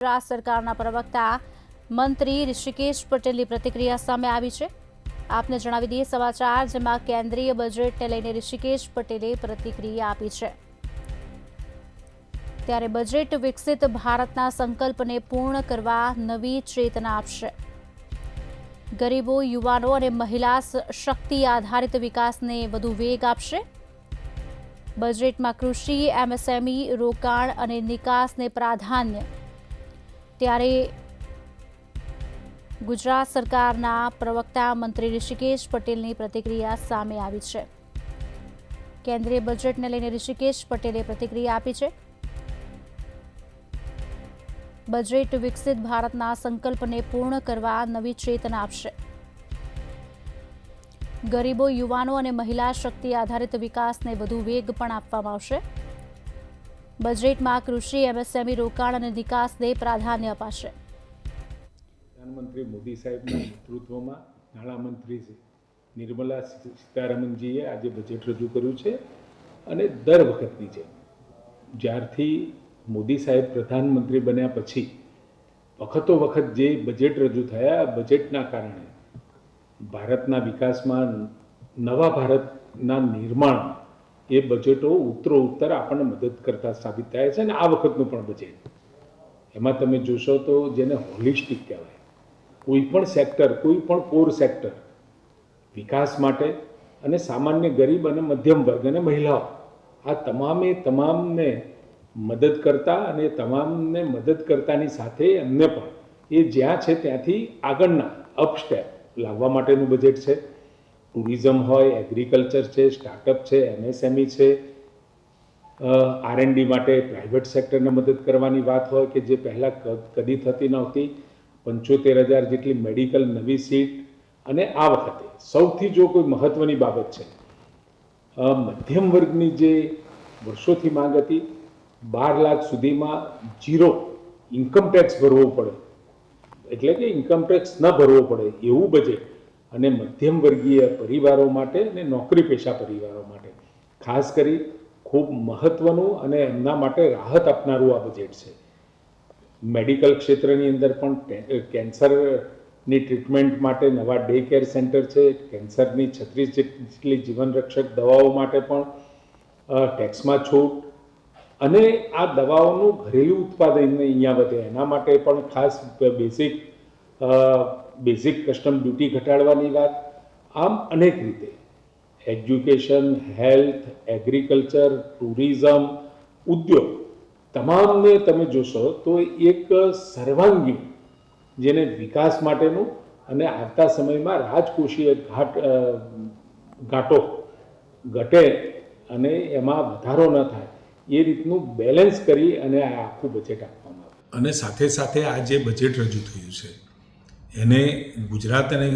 ગુજરાત સરકારના પ્રવક્તા મંત્રી ઋષિકેશ પટેલની પ્રતિક્રિયા સામે આવી છે। આપને જણાવી દઈએ સમાચાર, જેમાં કેન્દ્રીય બજેટને લઈને ઋષિકેશ પટેલે પ્રતિક્રિયા આપી છે। ત્યારે બજેટ વિકસિત ભારતના સંકલ્પને પૂર્ણ કરવા નવી ચેતના આપશે। ગરીબો, યુવાનો અને મહિલા શક્તિ આધારિત વિકાસને વધુ વેગ આપશે। બજેટમાં કૃષિ, એમએસએમઈ, રોકાણ અને નિકાસને પ્રાધાન્ય। ત્યારે ગુજરાત સરકારના પ્રવક્તા મંત્રી ઋષિકેશ પટેલની પ્રતિક્રિયા સામે આવી છે। કેન્દ્રીય બજેટને લઈને ઋષિકેશ પટેલે પ્રતિક્રિયા આપી છે। બજેટ વિકસિત ભારતના સંકલ્પને પૂર્ણ કરવા નવી ચેતના આપશે। ગરીબો, યુવાનો અને મહિલા શક્તિ આધારિત વિકાસને વધુ વેગ પણ આપવામાં આવશે। બજેટમાં કૃષિ, એમએસએમઈ, રોકાણ અને નિકાસને પ્રાધાન્ય અપાશે। પ્રધાનમંત્રી મોદી સાહેબના નેતૃત્વમાં નાણામંત્રી નિર્મલા સીતારમણજીએ આજે બજેટ રજૂ કર્યું છે અને દર વખતની જેમ જ્યારથી મોદી સાહેબ પ્રધાનમંત્રી બન્યા પછી વખતો વખત જે બજેટ રજૂ થયા, બજેટના કારણે ભારતના વિકાસમાં, નવા ભારતના નિર્માણ એ બજેટો ઉત્તરોત્તર આપણને મદદ કરતા સાબિત થાય છે। અને આ વખતનું પણ બજેટ એમાં તમે જોશો તો જેને હોલિસ્ટિક કહેવાય, કોઈ પણ સેક્ટર, કોઈ પણ કોર સેક્ટર વિકાસ માટે અને સામાન્ય ગરીબ અને મધ્યમ વર્ગ અને મહિલાઓ, આ તમામને મદદ કરતા અને તમામને મદદ કરતાની સાથે એમને પણ એ જ્યાં છે ત્યાંથી આગળના અપસ્ટેપ લાવવા માટેનું બજેટ છે। ટુરિઝમ હોય, એગ્રીકલ્ચર છે, સ્ટાર્ટઅપ છે, એમએસએમઈ છે, R&D માટે પ્રાઇવેટ સેક્ટરને મદદ કરવાની વાત હોય કે જે પહેલાં કદી થતી નહોતી, 75,000 જેટલી મેડિકલ નવી સીટ। અને આ વખતે સૌથી જો કોઈ મહત્વની બાબત છે, મધ્યમ વર્ગની જે વર્ષોથી માંગ હતી, 12 લાખ સુધીમાં ઝીરો ઇન્કમ ટેક્સ ભરવો પડે, એટલે કે ઇન્કમ ટેક્સ ન ભરવો પડે એવું બજેટ અને મધ્યમ વર્ગીય પરિવારો માટે અને નોકરી પેશા પરિવારો માટે ખાસ કરી ખૂબ મહત્વનું અને એમના માટે રાહત આપનારું આ બજેટ છે। મેડિકલ ક્ષેત્રની અંદર પણ કેન્સરની ટ્રીટમેન્ટ માટે નવા ડે કેર સેન્ટર છે। કેન્સરની 36 જેટલી જીવનરક્ષક દવાઓ માટે પણ ટેક્સમાં છૂટ અને આ દવાઓનું ઘરેલું ઉત્પાદન અહીંયા વધે એના માટે પણ ખાસ બેઝિક કસ્ટમ ડ્યુટી ઘટાડવાની વાત। આમ અનેક રીતે એજ્યુકેશન, હેલ્થ, એગ્રીકલ્ચર, ટુરિઝમ, ઉદ્યોગ તમામને તમે જોશો તો એક સર્વાંગી જેને વિકાસ માટેનું અને આવતા સમયમાં રાજકોષીય ઘાટો ઘટે અને એમાં વધારો ન થાય એ રીતનું બેલેન્સ કરી અને આ આખું બજેટ આપવામાં આવ્યું। અને સાથે સાથે આ જે બજેટ રજૂ થયું છે એને ગુજરાત અને